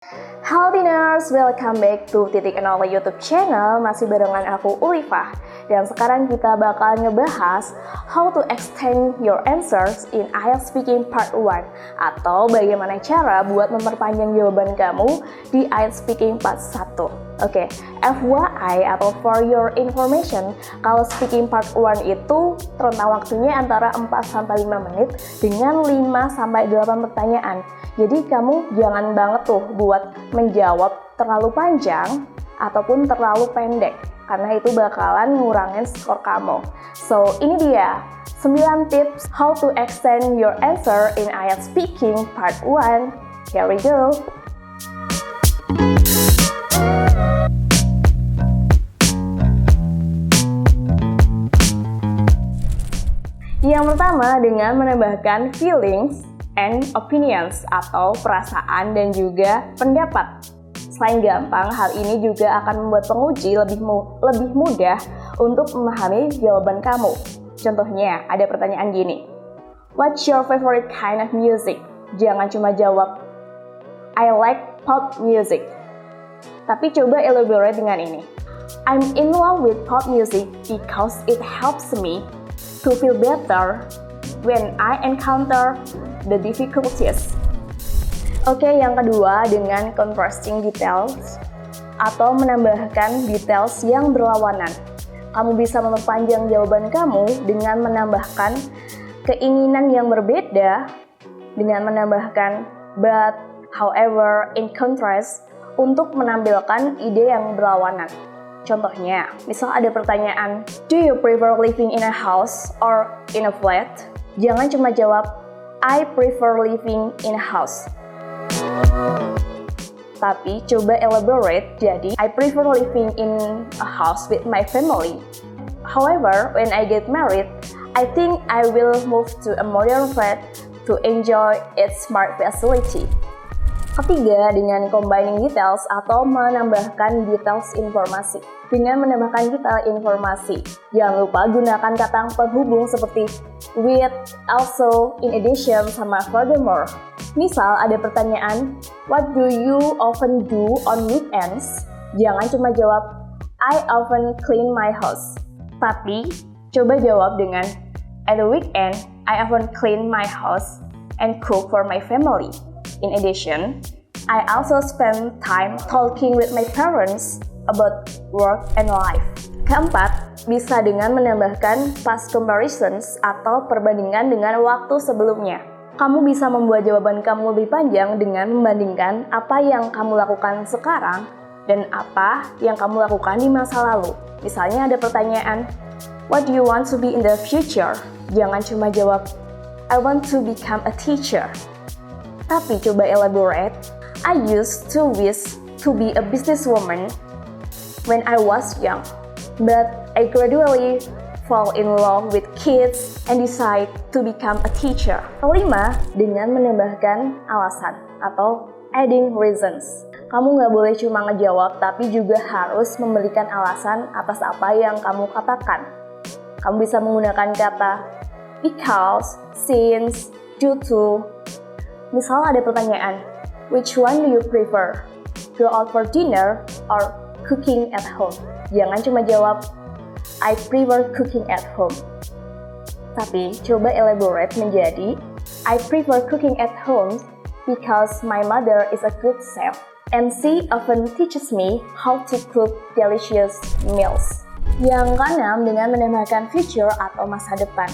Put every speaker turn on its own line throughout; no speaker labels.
Halo Tiners, welcome back to Titik Nol YouTube channel. Masih barengan aku Ulifah. Dan sekarang kita bakal ngebahas how to extend your answers in IELTS Speaking Part 1, atau bagaimana cara buat memperpanjang jawaban kamu di IELTS Speaking Part 1. Oke, FYI atau for your information, kalau speaking part 1 itu rentang waktunya antara 4-5 menit dengan 5-8 pertanyaan. Jadi kamu jangan banget tuh buat menjawab terlalu panjang ataupun terlalu pendek, karena itu bakalan ngurangin skor kamu. So, ini dia 9 tips how to extend your answer in IELTS Speaking Part 1. Here we go! Yang pertama, dengan menambahkan feelings and opinions atau perasaan dan juga pendapat. Selain gampang, hal ini juga akan membuat penguji lebih mudah untuk memahami jawaban kamu. Contohnya, ada pertanyaan gini. What's your favorite kind of music? Jangan cuma jawab, I like pop music. Tapi coba elaborate dengan ini. I'm in love with pop music because it helps me to feel better when I encounter the difficulties. Oke, yang kedua, dengan contrasting details atau menambahkan details yang berlawanan. Kamu bisa memperpanjang jawaban kamu dengan menambahkan keinginan yang berbeda, dengan menambahkan but, however, in contrast, untuk menampilkan ide yang berlawanan. Contohnya, misal ada pertanyaan, do you prefer living in a house or in a flat? Jangan cuma jawab, I prefer living in a house. Tapi coba elaborate, jadi I prefer living in a house with my family. However, when I get married, I think I will move to a modern flat to enjoy its smart facility. Ketiga, dengan combining details atau menambahkan details informasi. Dengan menambahkan detail informasi, jangan lupa gunakan kata penghubung seperti with, also, in addition, sama furthermore. Misal ada pertanyaan, what do you often do on weekends? Jangan cuma jawab, I often clean my house. Tapi, coba jawab dengan, at the weekend, I often clean my house and cook for my family. In addition, I also spend time talking with my parents about work and life. Keempat, bisa dengan menambahkan past comparisons atau perbandingan dengan waktu sebelumnya. Kamu bisa membuat jawaban kamu lebih panjang dengan membandingkan apa yang kamu lakukan sekarang dan apa yang kamu lakukan di masa lalu. Misalnya ada pertanyaan, what do you want to be in the future? Jangan cuma jawab, I want to become a teacher. Tapi coba elaborate, I used to wish to be a businesswoman when I was young, but I gradually fall in love with kids and decide to become a teacher. Kelima, dengan menambahkan alasan atau adding reasons. Kamu nggak boleh cuma ngejawab, tapi juga harus memberikan alasan atas apa yang kamu katakan. Kamu bisa menggunakan kata because, since, due to. Misal ada pertanyaan, which one do you prefer? Go out for dinner or cooking at home? Jangan cuma jawab, I prefer cooking at home. Tapi coba elaborate menjadi, I prefer cooking at home because my mother is a good chef and she often teaches me how to cook delicious meals. Yang keenam, dengan menambahkan future atau masa depan.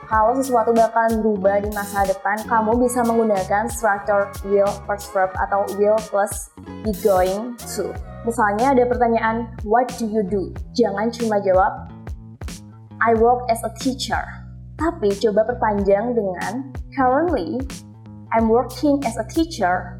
Kalau sesuatu bakalan berubah di masa depan, kamu bisa menggunakan structure will plus verb atau will plus be going to. Misalnya ada pertanyaan, what do you do? Jangan cuma jawab, I work as a teacher. Tapi coba perpanjang dengan, currently, I'm working as a teacher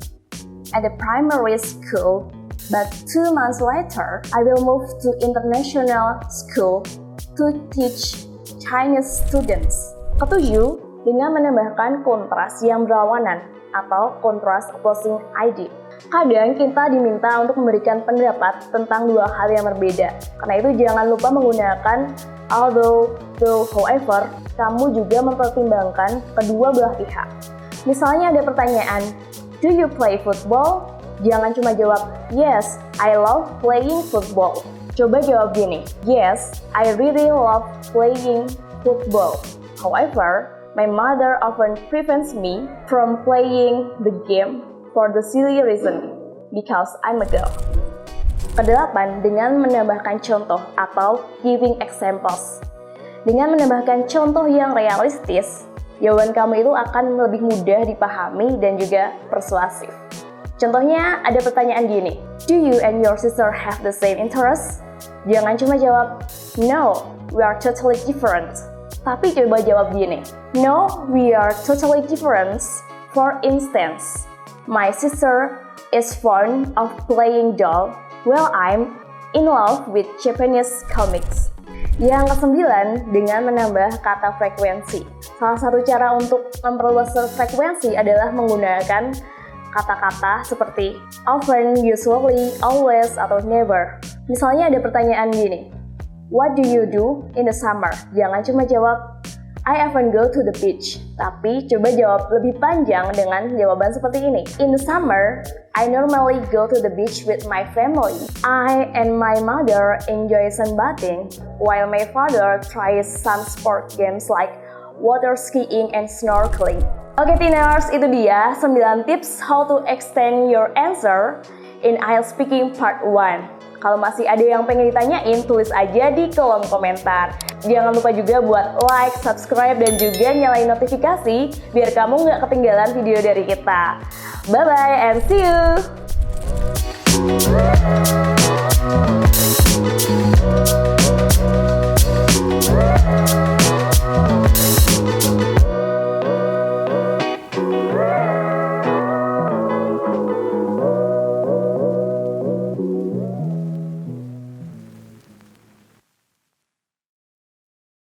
at a primary school, but 2 months later, I will move to international school to teach Chinese students. Ketujuh, dengan menambahkan kontras yang berlawanan atau kontras opposing idea. Kadang kita diminta untuk memberikan pendapat tentang dua hal yang berbeda. Karena itu jangan lupa menggunakan although, though, however. Kamu juga mempertimbangkan kedua belah pihak. Misalnya ada pertanyaan, do you play football? Jangan cuma jawab, yes, I love playing football. Coba jawab gini, yes, I really love playing football. However, my mother often prevents me from playing the game for the silly reason, because I'm a girl. Kedelapan, dengan menambahkan contoh atau giving examples. Dengan menambahkan contoh yang realistis, jawaban kamu itu akan lebih mudah dipahami dan juga persuasif. Contohnya ada pertanyaan gini, do you and your sister have the same interest? Jangan cuma jawab, no, we are totally different. Tapi coba jawab gini, no, we are totally different. For instance, my sister is fond of playing doll, while I'm in love with Japanese comics. Yang kesembilan, dengan menambah kata frekuensi. Salah satu cara untuk memperluas frekuensi adalah menggunakan kata-kata seperti often, usually, always, atau never. Misalnya ada pertanyaan gini, what do you do in the summer? Jangan cuma jawab, I often go to the beach. Tapi coba jawab lebih panjang dengan jawaban seperti ini. In the summer, I normally go to the beach with my family. I and my mother enjoy sunbathing, while my father tries some sport games like water skiing and snorkeling. Oke teenagers, itu dia 9 tips how to extend your answer in IELTS Speaking Part 1. Kalau masih ada yang pengen ditanyain, tulis aja di kolom komentar. Jangan lupa juga buat like, subscribe, dan juga nyalain notifikasi biar kamu nggak ketinggalan video dari kita. Bye-bye and see you!